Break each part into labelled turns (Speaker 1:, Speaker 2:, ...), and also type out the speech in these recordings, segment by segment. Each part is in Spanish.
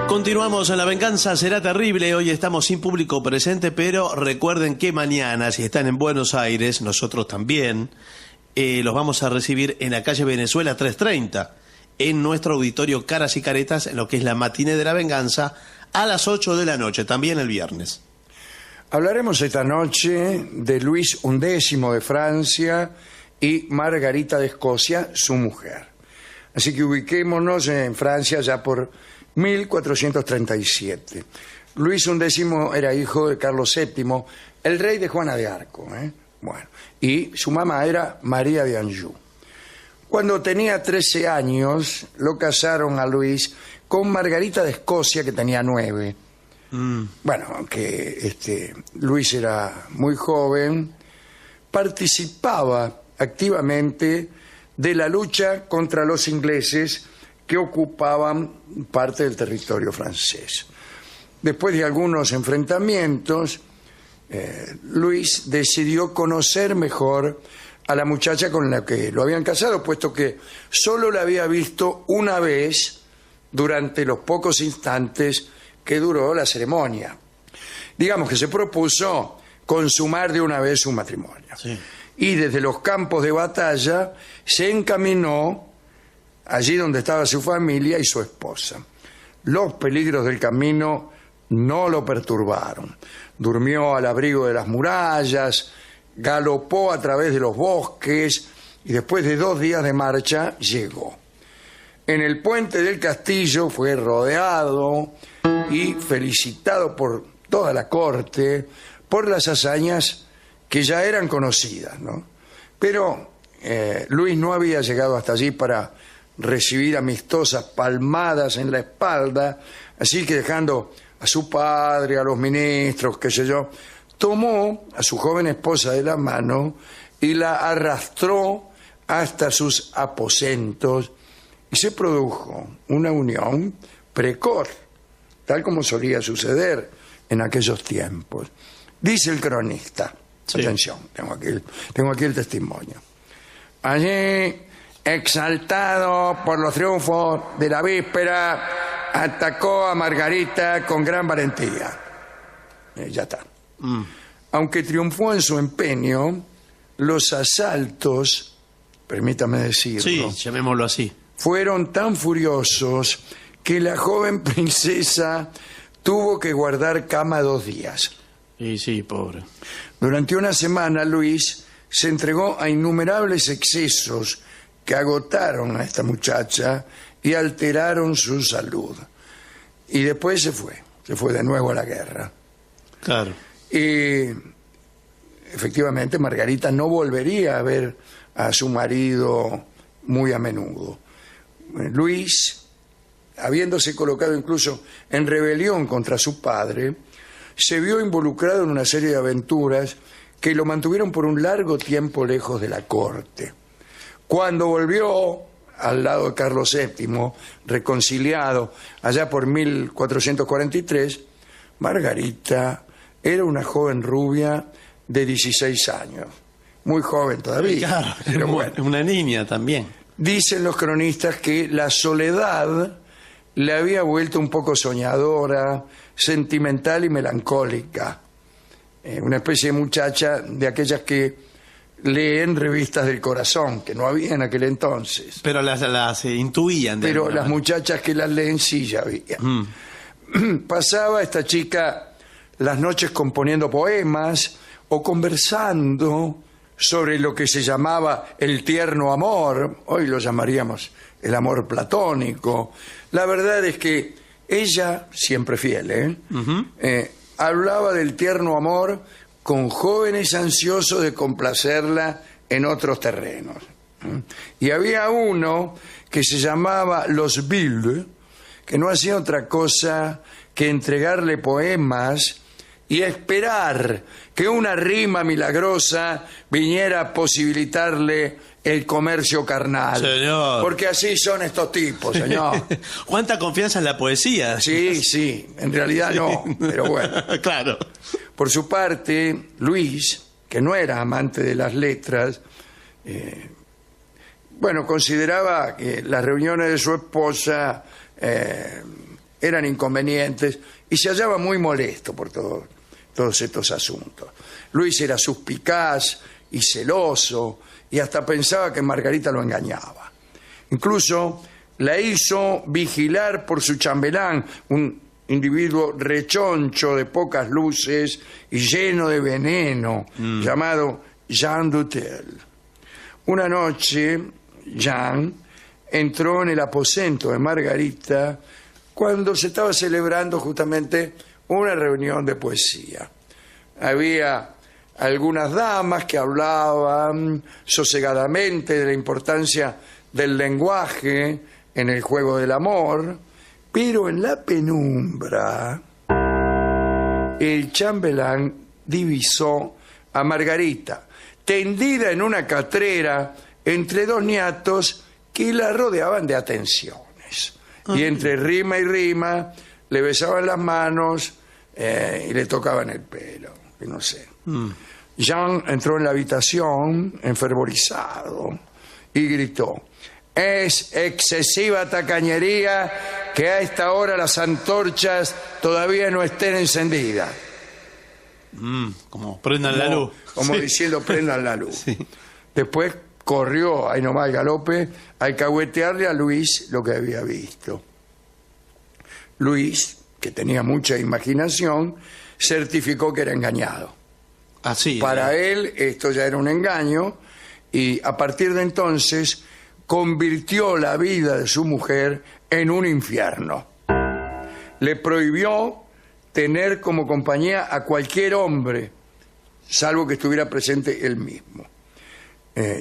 Speaker 1: Continuamos en La Venganza Será Terrible. Hoy estamos sin público presente, pero recuerden que mañana, si están en Buenos Aires, nosotros también, los vamos a recibir en la calle Venezuela 330, en nuestro auditorio Caras y Caretas, en lo que es la matiné de La Venganza, a las 8 de la noche, también el viernes.
Speaker 2: Hablaremos esta noche de Luis XI de Francia y Margarita de Escocia, su mujer. Así que ubiquémonos en Francia ya por 1437. Luis XI era hijo de Carlos VII, el rey de Juana de Arco. Bueno, y su mamá era María de Anjou. Cuando tenía 13 años, lo casaron a Luis con Margarita de Escocia, que tenía 9. Bueno, aunque Luis era muy joven, participaba activamente de la lucha contra los ingleses que ocupaban parte del territorio francés. Después de algunos enfrentamientos, Luis decidió conocer mejor a la muchacha con la que lo habían casado, puesto que solo la había visto una vez durante los pocos instantes que duró la ceremonia. Digamos que se propuso consumar de una vez su matrimonio.
Speaker 1: Sí.
Speaker 2: Y desde los campos de batalla se encaminó allí donde estaba su familia y su esposa. Los peligros del camino no lo perturbaron. Durmió al abrigo de las murallas, galopó a través de los bosques y después de 2 días de marcha llegó. En el puente del castillo fue rodeado y felicitado por toda la corte por las hazañas que ya eran conocidas, ¿no? Pero Luis no había llegado hasta allí para recibir amistosas palmadas en la espalda, así que dejando a su padre, a los ministros, qué sé yo, tomó a su joven esposa de la mano y la arrastró hasta sus aposentos y se produjo una unión precoz, tal como solía suceder en aquellos tiempos. Dice el cronista, sí. Atención, tengo aquí el testimonio. Allí, exaltado por los triunfos de la víspera, atacó a Margarita con gran valentía. Ya está. Aunque triunfó en su empeño, los asaltos, permítame decirlo,
Speaker 1: Sí, llamémoslo así,
Speaker 2: fueron tan furiosos que la joven princesa tuvo que guardar cama 2 días.
Speaker 1: Y sí, pobre.
Speaker 2: Durante una semana, Luis se entregó a innumerables excesos que agotaron a esta muchacha y alteraron su salud. Y después se fue de nuevo a la guerra.
Speaker 1: Claro.
Speaker 2: Y efectivamente Margarita no volvería a ver a su marido muy a menudo. Luis, habiéndose colocado incluso en rebelión contra su padre, se vio involucrado en una serie de aventuras que lo mantuvieron por un largo tiempo lejos de la corte. Cuando volvió al lado de Carlos VII, reconciliado allá por 1443, Margarita era una joven rubia de 16 años. Muy joven todavía.
Speaker 1: Claro,
Speaker 2: pero bueno.
Speaker 1: Una niña también.
Speaker 2: Dicen los cronistas que la soledad le había vuelto un poco soñadora, sentimental y melancólica. Una especie de muchacha de aquellas que leen revistas del corazón, que no había en aquel entonces.
Speaker 1: Pero las intuían.
Speaker 2: Pero las muchachas que las leen sí ya había. Pasaba esta chica las noches componiendo poemas o conversando sobre lo que se llamaba el tierno amor, hoy lo llamaríamos el amor platónico. La verdad es que ella, siempre fiel, hablaba del tierno amor con jóvenes ansiosos de complacerla en otros terrenos. Y había uno que se llamaba Los Villes, que no hacía otra cosa que entregarle poemas y esperar que una rima milagrosa viniera a posibilitarle el comercio carnal.
Speaker 1: Señor.
Speaker 2: Porque así son estos tipos, señor.
Speaker 1: ¿Cuánta confianza en la poesía?
Speaker 2: Sí, en realidad no, pero bueno.
Speaker 1: Claro.
Speaker 2: Por su parte, Luis, que no era amante de las letras, consideraba que las reuniones de su esposa eran inconvenientes y se hallaba muy molesto por todos estos asuntos. Luis era suspicaz y celoso y hasta pensaba que Margarita lo engañaba. Incluso la hizo vigilar por su chambelán, un individuo rechoncho de pocas luces y lleno de veneno, llamado Jean Dutel. Una noche, Jean entró en el aposento de Margarita cuando se estaba celebrando justamente una reunión de poesía. Había algunas damas que hablaban sosegadamente de la importancia del lenguaje en el juego del amor, pero en la penumbra el chambelán divisó a Margarita tendida en una catrera entre dos niatos que la rodeaban de atenciones. Y entre rima y rima le besaban las manos y le tocaban el pelo, que no sé. Jean entró en la habitación enfervorizado y gritó: «Es excesiva tacañería que a esta hora las antorchas todavía no estén encendidas».
Speaker 1: Como prendan la luz.
Speaker 2: Como
Speaker 1: Sí.
Speaker 2: diciendo, prendan la luz.
Speaker 1: Sí.
Speaker 2: Después corrió, ahí nomás al galope, a alcahuetearle a Luis lo que había visto. Luis, que tenía mucha imaginación, certificó que era engañado.
Speaker 1: Así.
Speaker 2: Para él esto ya era un engaño y a partir de entonces convirtió la vida de su mujer en un infierno. Le prohibió tener como compañía a cualquier hombre, salvo que estuviera presente él mismo.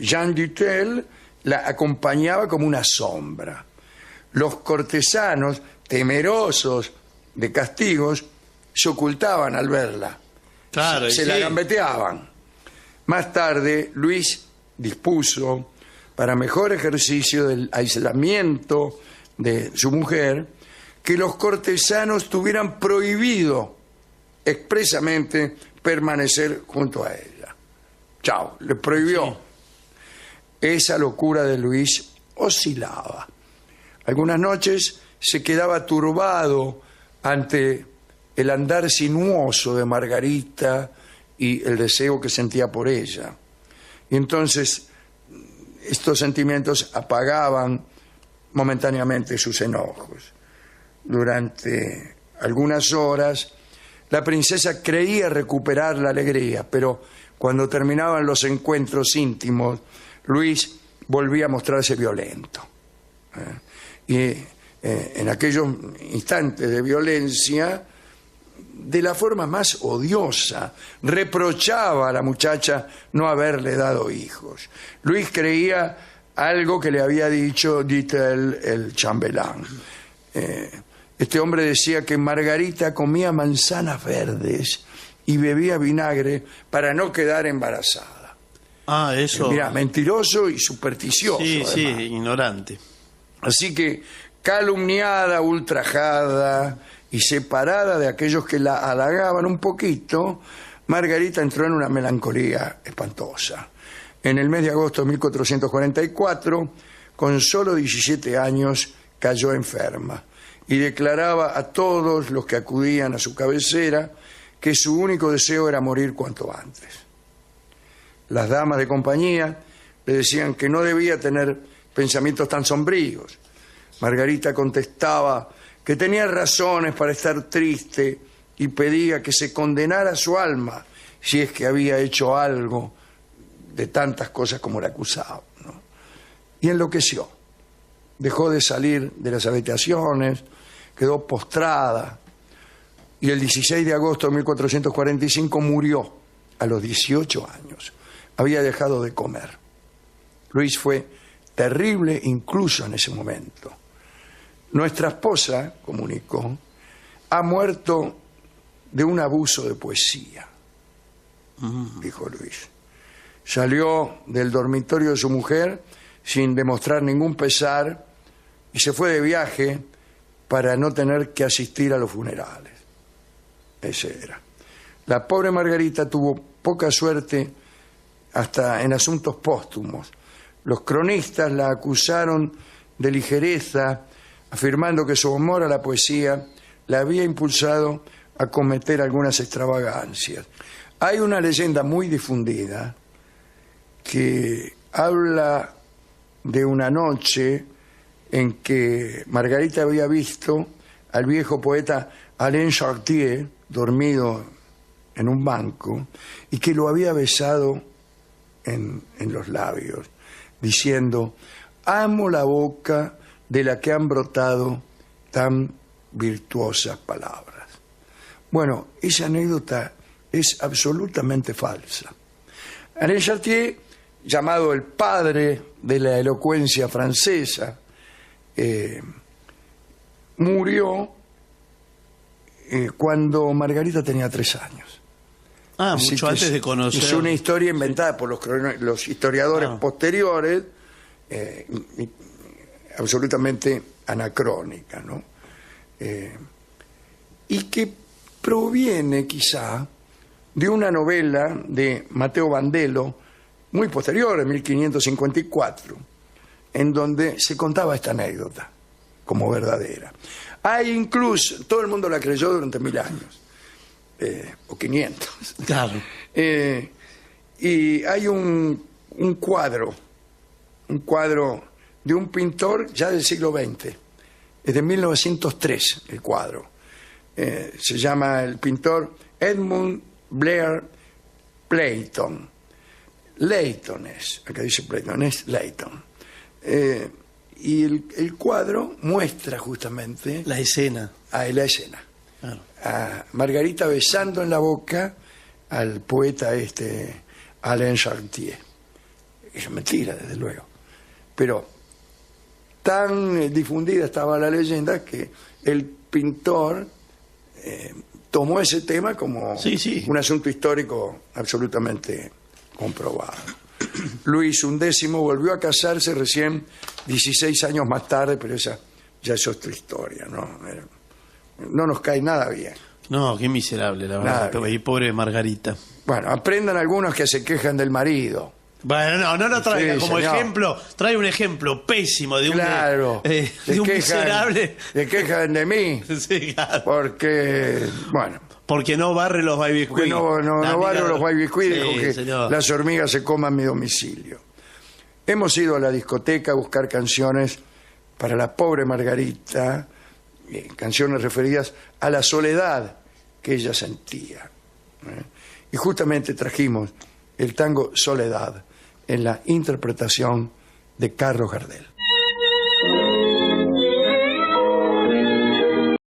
Speaker 2: Jean Dutel la acompañaba como una sombra. Los cortesanos, temerosos de castigos, se ocultaban al verla.
Speaker 1: Claro,
Speaker 2: se
Speaker 1: sí.
Speaker 2: la gambeteaban. Más tarde, Luis dispuso, para mejor ejercicio del aislamiento de su mujer, que los cortesanos tuvieran prohibido expresamente permanecer junto a ella. Chao, le prohibió.
Speaker 1: Sí.
Speaker 2: Esa locura de Luis oscilaba. Algunas noches se quedaba turbado ante el andar sinuoso de Margarita y el deseo que sentía por ella. Y entonces estos sentimientos apagaban momentáneamente sus enojos. Durante algunas horas la princesa creía recuperar la alegría, pero cuando terminaban los encuentros íntimos, Luis volvía a mostrarse violento. Y en aquellos instantes de violencia, de la forma más odiosa, reprochaba a la muchacha no haberle dado hijos. Luis creía algo que le había dicho Dutel, el chambelán. Este hombre decía que Margarita comía manzanas verdes y bebía vinagre para no quedar embarazada.
Speaker 1: Ah, eso.
Speaker 2: Mira, mentiroso y supersticioso.
Speaker 1: Sí, sí,
Speaker 2: además.
Speaker 1: ignorante.
Speaker 2: Así que, calumniada, ultrajada y separada de aquellos que la halagaban un poquito, Margarita entró en una melancolía espantosa. En el mes de agosto de 1444, con solo 17 años, cayó enferma y declaraba a todos los que acudían a su cabecera que su único deseo era morir cuanto antes. Las damas de compañía le decían que no debía tener pensamientos tan sombríos. Margarita contestaba que tenía razones para estar triste y pedía que se condenara su alma si es que había hecho algo de tantas cosas como la acusaban, ¿no? Y enloqueció. Dejó de salir de las habitaciones, quedó postrada y el 16 de agosto de 1445 murió a los 18 años. Había dejado de comer. Luis fue terrible incluso en ese momento. Nuestra esposa, comunicó, ha muerto de un abuso de poesía, dijo Luis. Salió del dormitorio de su mujer sin demostrar ningún pesar y se fue de viaje para no tener que asistir a los funerales. Ese era. La pobre Margarita tuvo poca suerte hasta en asuntos póstumos. Los cronistas la acusaron de ligereza afirmando que su amor a la poesía la había impulsado a cometer algunas extravagancias. Hay una leyenda muy difundida que habla de una noche en que Margarita había visto al viejo poeta Alain Chartier dormido en un banco y que lo había besado en los labios, diciendo: amo la boca de la que han brotado tan virtuosas palabras. Bueno, esa anécdota es absolutamente falsa. Alain Chartier, llamado el padre de la elocuencia francesa, murió cuando Margarita tenía 3 años. Así
Speaker 1: mucho antes de conocer.
Speaker 2: Es una historia inventada por los historiadores posteriores, absolutamente anacrónica, ¿no? Y que proviene quizá de una novela de Matteo Bandello, muy posterior, en 1554, en donde se contaba esta anécdota como verdadera. Hay incluso, todo el mundo la creyó durante 1000 años, o 500.
Speaker 1: Claro.
Speaker 2: Y hay un cuadro de un pintor ya del siglo XX, es de 1903 el cuadro. Se llama el pintor Edmund Blair Leighton. Leighton es, acá dice Leighton, es Leighton. Y el cuadro muestra justamente
Speaker 1: La escena.
Speaker 2: la escena.
Speaker 1: Claro.
Speaker 2: A Margarita besando en la boca al poeta Alain Chartier. Es mentira, desde luego. Pero tan difundida estaba la leyenda que el pintor tomó ese tema como un asunto histórico absolutamente comprobado. Luis XI volvió a casarse recién 16 años más tarde, pero esa ya es otra historia, ¿no? No nos cae nada bien.
Speaker 1: No, qué miserable, la verdad. Y pobre Margarita.
Speaker 2: Bueno, aprendan algunos que se quejan del marido.
Speaker 1: Bueno, no lo traiga como
Speaker 2: señor.
Speaker 1: Ejemplo. Trae un ejemplo pésimo de un, de un miserable.
Speaker 2: Se quejan de mí.
Speaker 1: Sí, claro.
Speaker 2: Porque, bueno.
Speaker 1: Porque no barre los baby
Speaker 2: Porque no barro los baby dejo que
Speaker 1: señor.
Speaker 2: Las hormigas se coman mi domicilio. Hemos ido a la discoteca a buscar canciones para la pobre Margarita, canciones referidas a la soledad que ella sentía. Y justamente trajimos el tango Soledad en la interpretación de Carlos Gardel.